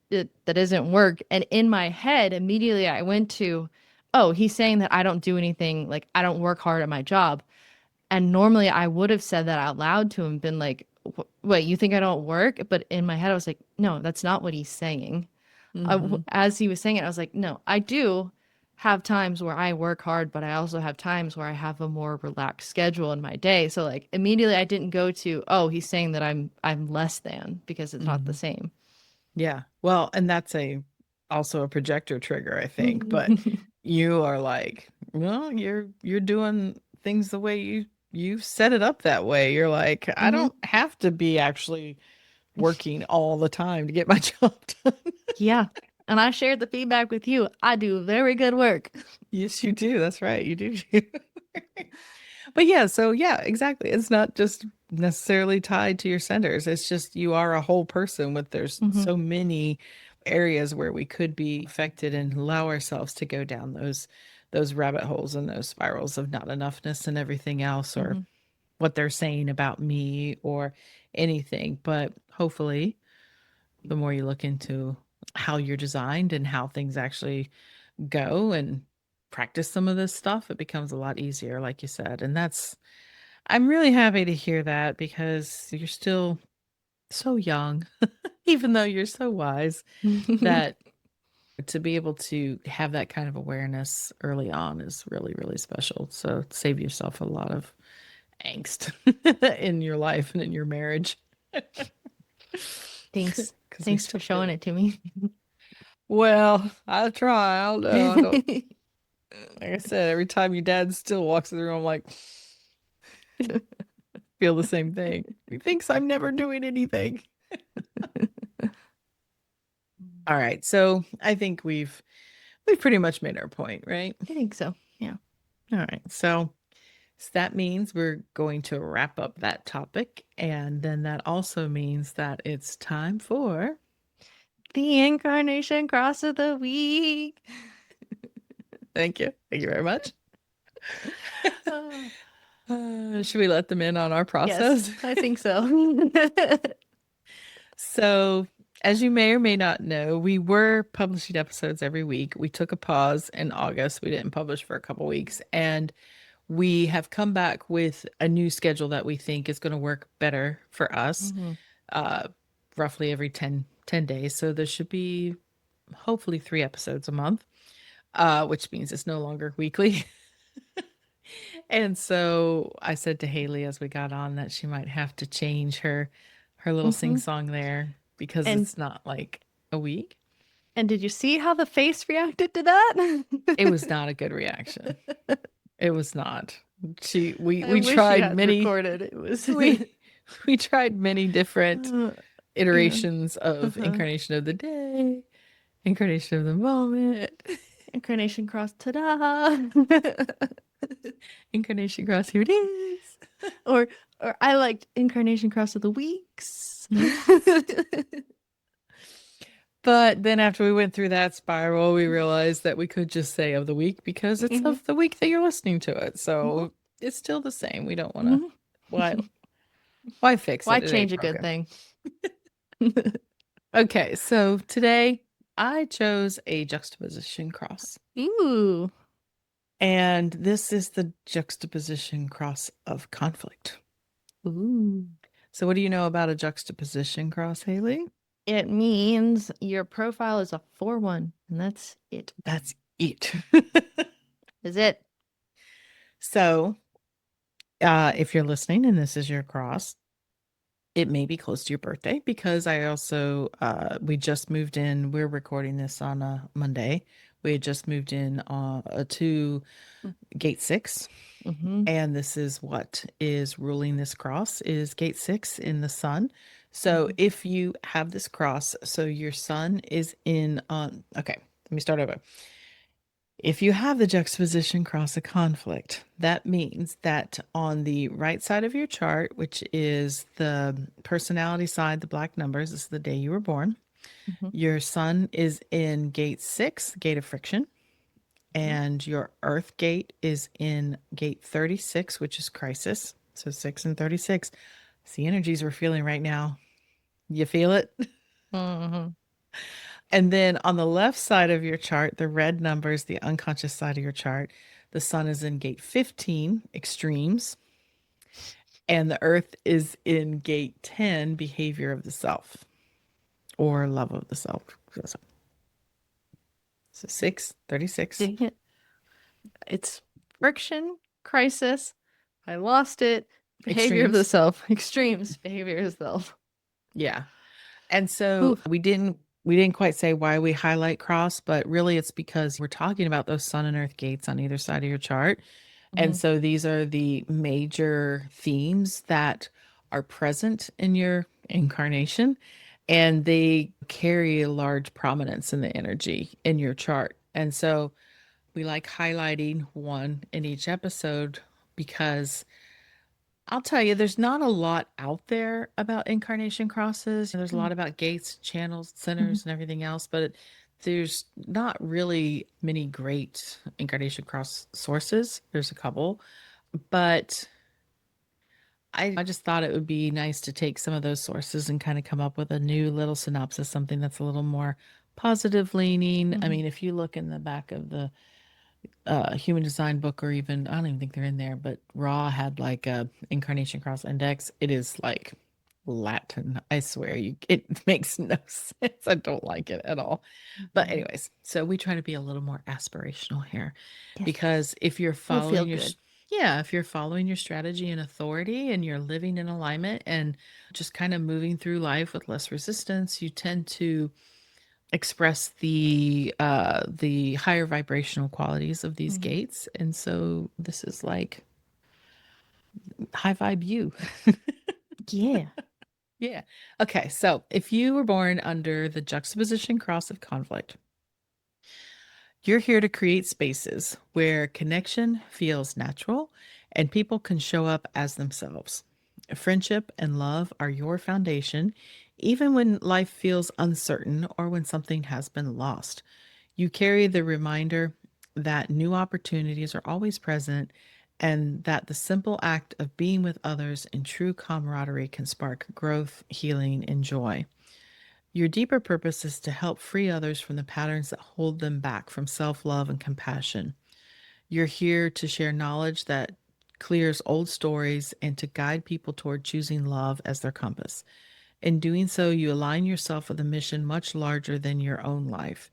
isn't work. And in my head, immediately I went to, oh, he's saying that I don't do anything, like I don't work hard at my job. And normally I would have said that out loud to him, been like, wait, you think I don't work? But in my head, I was like, no, that's not what he's saying. hmm As he was saying it, I was like, no, I do have times where I work hard, but I also have times where I have a more relaxed schedule in my day. So like immediately I didn't go to, oh, he's saying that I'm less than because it's not the hmm same. yeah. Well, and that's also a projector trigger, I think. But you are like, well, you're doing things the way you set it up that way. You're like, I Hmm. don't have to be actually working all the time to get my job done. Yeah. And I shared the feedback with you. I do very good work. Yes, you do. That's right. You do. But yeah, so yeah, exactly. It's not just necessarily tied to your centers. It's just you are a whole person with there's Hmm. so many areas where we could be affected and allow ourselves to go down those rabbit holes and those spirals of not enoughness and everything else or Hmm. what they're saying about me or anything. But hopefully, the more you look into how you're designed and how things actually go and practice some of this stuff, it becomes a lot easier, like you said. And I'm really happy to hear that because you're still so young, even though you're so wise, that to be able to have that kind of awareness early on is really, really special. So save yourself a lot of angst in your life and in your marriage Thanks. because we Thanks for still do showing it. it to me. Well, I'll try. I'll know. I don't, like I said, every time your dad still walks in the room, I'm like, feel the same thing. He thinks I'm never doing anything. All right. So I think we've pretty much made our point, right? I think so. Yeah. All right. So that means we're going to wrap up that topic. And then that also means that it's time for The incarnation cross of the week. thank you. Thank you very much. Should we let them in on our Yes, process? I think so. So, as you may or may not know, we were publishing episodes every week. We took a pause in August. We didn't publish for a couple weeks. And we have come back with a new schedule that we think is going to work better for us, Hmm. uh, roughly every ten days. So, there should be hopefully 3 episodes a month, which means it's no longer weekly. And so I said to Haley as we got on that she might have to change her little sing Hmm. song there because And it's not like a week. and did you see how the face reacted to that? It was not a good reaction. It was not. She I we wish you tried had many recorded. It was we we tried many different uh, yeah. iterations of Uh-huh. incarnation of the day, incarnation of the moment, Incarnation cross, ta-da! incarnation cross here it is. or or I liked incarnation cross of the weeks. But then after we went through that spiral, we realized that we could just say of the week because it's Hmm. of the week that you're listening to it. Hmm. So it's still the same. We don't want to Hmm. why why fix Why it? It change ain't a good broken. thing? Okay, so today I chose a juxtaposition cross. Ooh. And this is the juxtaposition cross of conflict. Ooh. So what do you know about a juxtaposition cross, Haley? It means your profile is a 4-1, and that's it. That's it. Is it? So, if you're listening and this is your cross, it may be close to your birthday because I also we just moved in. We're recording this on a Monday. We had just moved in to gate 6, Mm-hmm. and this is what is ruling this cross is gate 6 in the sun. So Mm-hmm. if you have this cross, so your sun is in on okay, let me start over. If you have the juxtaposition cross of conflict, that means that on the right side of your chart, which is the personality side, the black numbers, this is the day you were born. Mm-hmm. Your sun is in gate 6, gate of friction, Mm-hmm. and your earth gate is in gate 36, which is crisis. So 6 and 36. It's the energies we're feeling right now. You feel it? Mm-hmm. And then on the left side of your chart, the red numbers, the unconscious side of your chart, the sun is in gate 15, extremes, and the earth is in gate 10, behavior of the self or love of the self. So 6, 36, Dang it. It's friction, crisis. I lost it. Behavior of the extremes. self. Extremes. Behavior of the self. Yeah. And so Oof. we didn't quite say why we highlight cross, but really it's because we're talking about those sun and earth gates on either side of your chart. And Mm-hmm. so these are the major themes that are present in your incarnation, and they carry a large prominence in the energy in your chart. And so we like highlighting one in each episode because I'll tell you, there's not a lot out there about incarnation crosses. There's a lot about gates, channels, Mm-hmm. centers, and everything else, but there's not really many great incarnation cross sources. There's a couple, but I just thought it would be nice to take some of those sources and kind of come up with a new little synopsis, something that's a little more positive leaning. I Mm-hmm. mean, if you look in the back of the Human Design book, or even I don't even think they're in there, but Raw had like a incarnation cross index. It is like Latin. I swear you it makes no sense. I don't like it at all. But Mm-hmm. anyways, so we try to be a little more aspirational here Yes. because if you're We'll feel following your good. yeah, if you're following your strategy and authority and you're living in alignment and just kind of moving through life with less resistance, you tend to express the higher vibrational qualities of these Mm-hmm. gates. And so this is like high vibe you. Yeah. Yeah. Okay, so if you were born under the juxtaposition cross of conflict, you're here to create spaces where connection feels natural and people can show up as themselves. Friendship and love are your foundation, even when life feels uncertain or when something has been lost. You carry the reminder that new opportunities are always present and that the simple act of being with others in true camaraderie can spark growth, healing, and joy. Your deeper purpose is to help free others from the patterns that hold them back from self love and compassion. You're here to share knowledge that clears old stories and to guide people toward choosing love as their compass. In doing so, you align yourself with a mission much larger than your own life,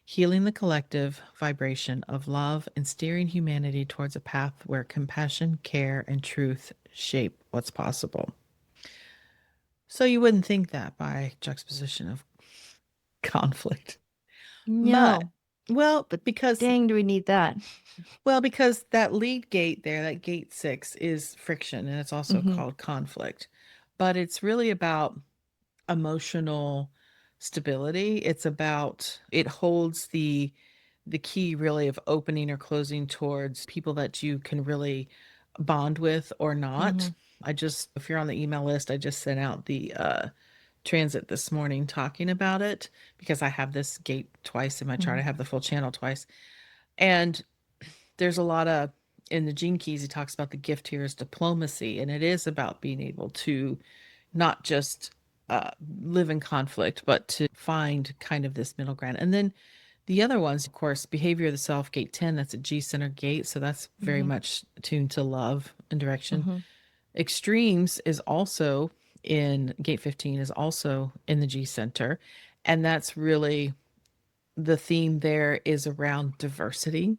healing the collective vibration of love and steering humanity towards a path where compassion, care, and truth shape what's possible. So you wouldn't think that by juxtaposition of conflict. But No. well, But because dang, do we need that? because that lead gate there, that gate 6 is friction and it's also Mm-hmm. called conflict. But it's really about emotional stability. It's about it holds the key really of opening or closing towards people that you can really bond with or not. Mm-hmm. I just if you're on the email list, I just sent out the transit this morning talking about it because I have this gate twice in my chart. Mm-hmm. I have the full channel twice. And there's a lot of in the gene keys he talks about the gift here is diplomacy, and it is about being able to not just live in conflict but to find kind of this middle ground. And then the other ones, of course, behavior of the self, gate 10, that's a G center gate, so that's very Mm-hmm. much tuned to love and direction. Mm-hmm. Extremes is also in gate 15 is also in the G center. And that's really the theme there is around diversity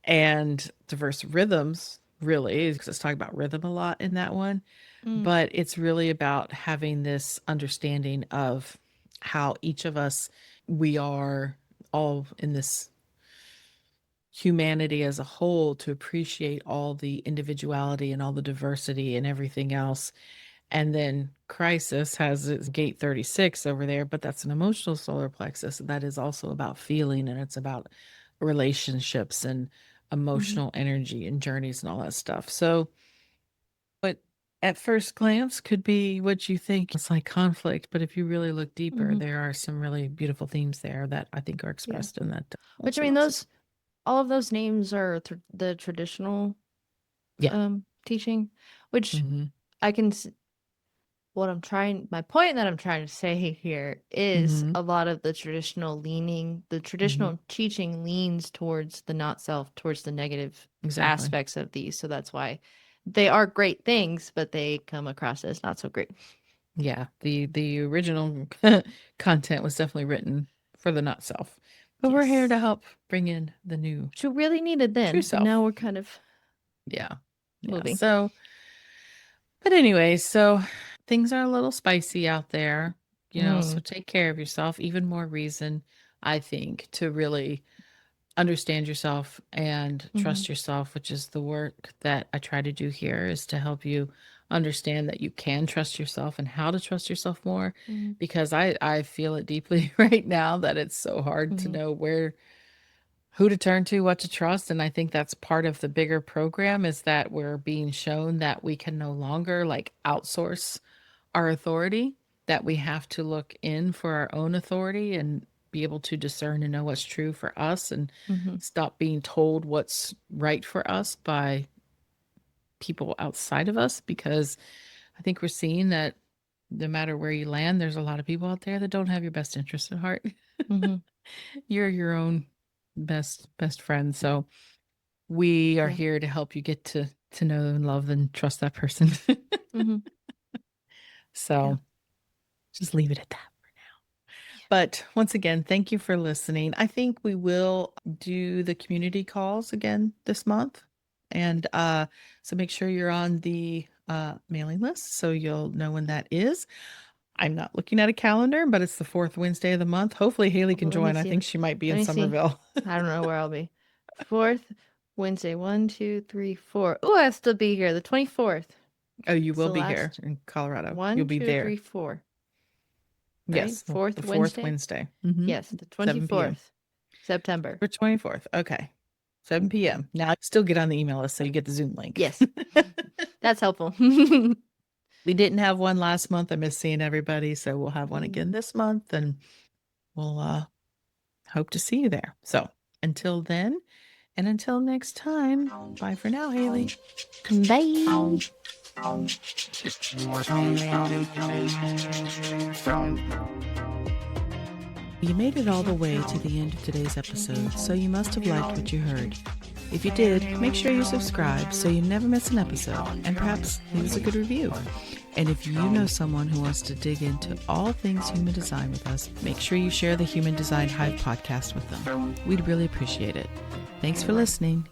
and diverse rhythms, really, because it's talking about rhythm a lot in that one. Mm, But it's really about having this understanding of how each of us, we are all in this humanity as a whole, to appreciate all the individuality and all the diversity and everything else. And then Crisis has its gate 36 over there, but that's an emotional solar plexus. That is also about feeling, and it's about relationships and mhm, emotional energy and journeys and all that stuff. So, what at first glance could be what you think it's like conflict, but if you really look deeper, mhm. there are some really beautiful themes there that I think are Yeah. expressed in that Which I mean, synopsis. all of those names are the traditional Yeah. teaching, which Mm-hmm. I can my point that I'm trying to say here is Mm-hmm. a lot of the Mm-hmm. traditional teaching leans towards the not self, towards the negative Exactly. aspects of these. So that's why they are great things, but they come across as not so great. Yeah, the original content was definitely written for the not self, but we're here to Yes. help bring in the new Which we really needed true then, but now self. we're kind of Yeah, yeah. moving. So, but anyway, so things are a little spicy out there, so Mm. take care of yourself. Even more reason, I think, to really understand yourself and Mm-hmm. trust yourself, which is the work that I try to do here, is to help you understand that you can trust yourself and how to trust yourself more, Mm-hmm. because I feel it deeply right now that it's so hard to Mm-hmm. know who to turn to, what to trust. And I think that's part of the bigger program, is that we're being shown that we can no longer like outsource our authority, that we have to look in for our own authority and be able to discern and know what's true for us, and Mm-hmm. stop being told what's right for us by people outside of us. Because I think we're seeing that no matter where you land, there's a lot of people out there that don't have your best interest at heart. Mm-hmm. You're your own best friend. So we are Yeah. here to help you get to know and love and trust that person. Mm-hmm. Yeah. So just leave it at that. Yeah. But once again, thank you for listening. I think we will do the community calls again this month. And so make sure you're on the mailing list so you'll know when that is. I'm not looking at a calendar, but it's the fourth Wednesday of the month. Hopefully, Haley Oh, can let me join. I see. think she might be Let in me see. Somerville. I don't know where I'll be. Fourth Wednesday. 1, 2, 3, 4. Oh, I'll still be here. The 24th. Oh, you It's will the be here last in Colorado. You'll one, be two, three, there. four. Right? Yes, the Fourth fourth Wednesday? Wednesday. Yes, the 7 p.m. 24th September. Or 24th. Okay. 7 p.m. Now, still get on the email list so you get the Zoom link. Yes. That's helpful. We didn't have one last month. I miss seeing everybody. So we'll have one Mm. again this month, and we'll hope to see you there. So until then, and until next time, bye for now, Haley. Bye. You made it all the way to the end of today's episode, so you must have liked what you heard. If you did, make sure you subscribe so you never miss an episode, and perhaps leave us a good review. And if you know someone who wants to dig into all things human design with us, make sure you share the Human Design Hive podcast with them. We'd really appreciate it. Thanks for listening.